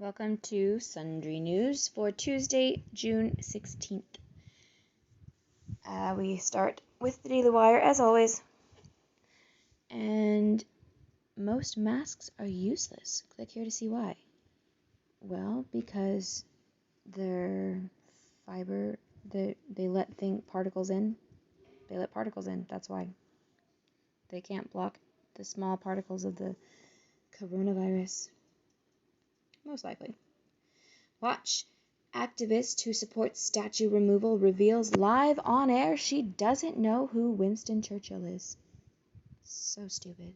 Welcome to Sundry News for Tuesday, June 16th. We start with the Daily Wire, as always. And most masks are useless. Click here to see why. Well, because they're fiber, they let particles in. They let particles in, that's why. They can't block the small particles of the coronavirus. Most likely. Watch. Activist who supports statue removal reveals live on air she doesn't know who Winston Churchill is. So stupid.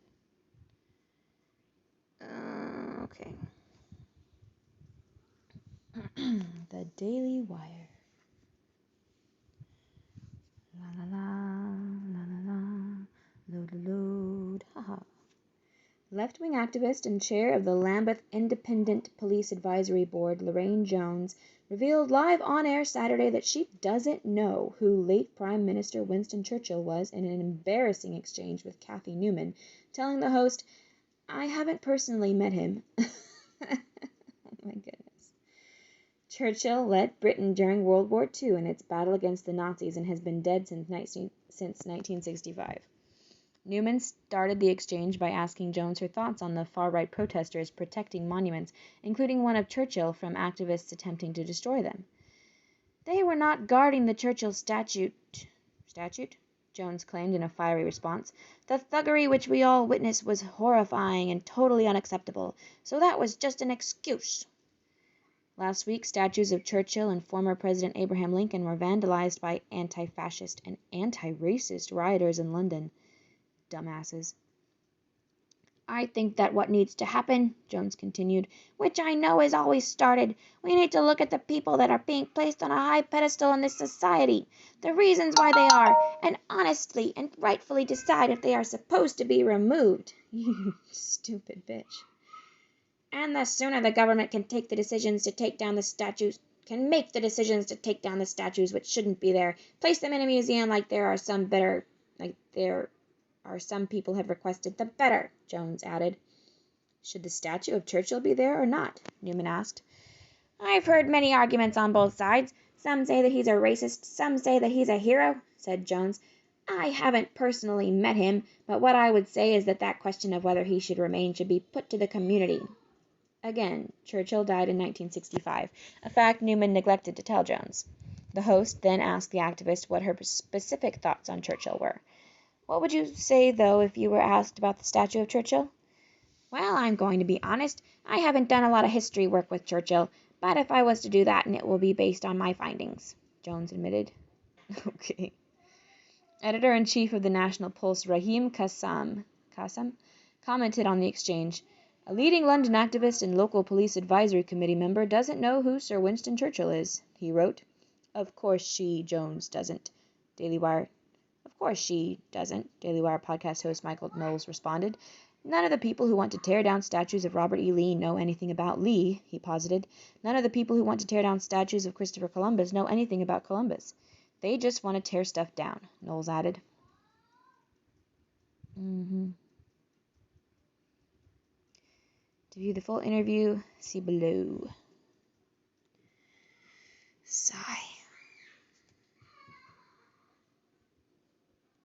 Okay. The Daily Wire. La la la, la la la, load, haha. Left-wing activist and chair of the Lambeth Independent Police Advisory Board, Lorraine Jones, revealed live on air Saturday that she doesn't know who late Prime Minister Winston Churchill was in an embarrassing exchange with Cathy Newman, telling the host, "I haven't personally met him." Oh my goodness. Churchill led Britain during World War II in its battle against the Nazis and has been dead since 1965. Newman started the exchange by asking Jones her thoughts on the far-right protesters protecting monuments, including one of Churchill, from activists attempting to destroy them. "They were not guarding the Churchill statue?" Jones claimed in a fiery response. "The thuggery which we all witnessed was horrifying and totally unacceptable, so that was just an excuse." Last week, statues of Churchill and former President Abraham Lincoln were vandalized by anti-fascist and anti-racist rioters in London. Dumbasses. "I think that what needs to happen," Jones continued, "which I know is always started, we need to look at the people that are being placed on a high pedestal in this society, the reasons why they are, and honestly and rightfully decide if they are supposed to be removed." You stupid bitch. "And the sooner the government can make the decisions to take down the statues which shouldn't be there, place them in a museum like there are some people have requested, the better," Jones added. "Should the statue of Churchill be there or not?" Newman asked. "I've heard many arguments on both sides. Some say that he's a racist, some say that he's a hero," said Jones. "I haven't personally met him, but what I would say is that question of whether he should remain should be put to the community." Again, Churchill died in 1965, a fact Newman neglected to tell Jones. The host then asked the activist what her specific thoughts on Churchill were. "What would you say, though, if you were asked about the statue of Churchill?" "Well, I'm going to be honest. I haven't done a lot of history work with Churchill, but if I was to do that, and it will be based on my findings," Jones admitted. Okay. Editor-in-chief of the National Pulse, Raheem Kassam, commented on the exchange. "A leading London activist and local police advisory committee member doesn't know who Sir Winston Churchill is," he wrote. "Of course Jones doesn't," Daily Wire. "Of course she doesn't," Daily Wire podcast host Michael Knowles responded. "None of the people who want to tear down statues of Robert E. Lee know anything about Lee," he posited. "None of the people who want to tear down statues of Christopher Columbus know anything about Columbus. They just want to tear stuff down," Knowles added. To view the full interview, see below. Sigh.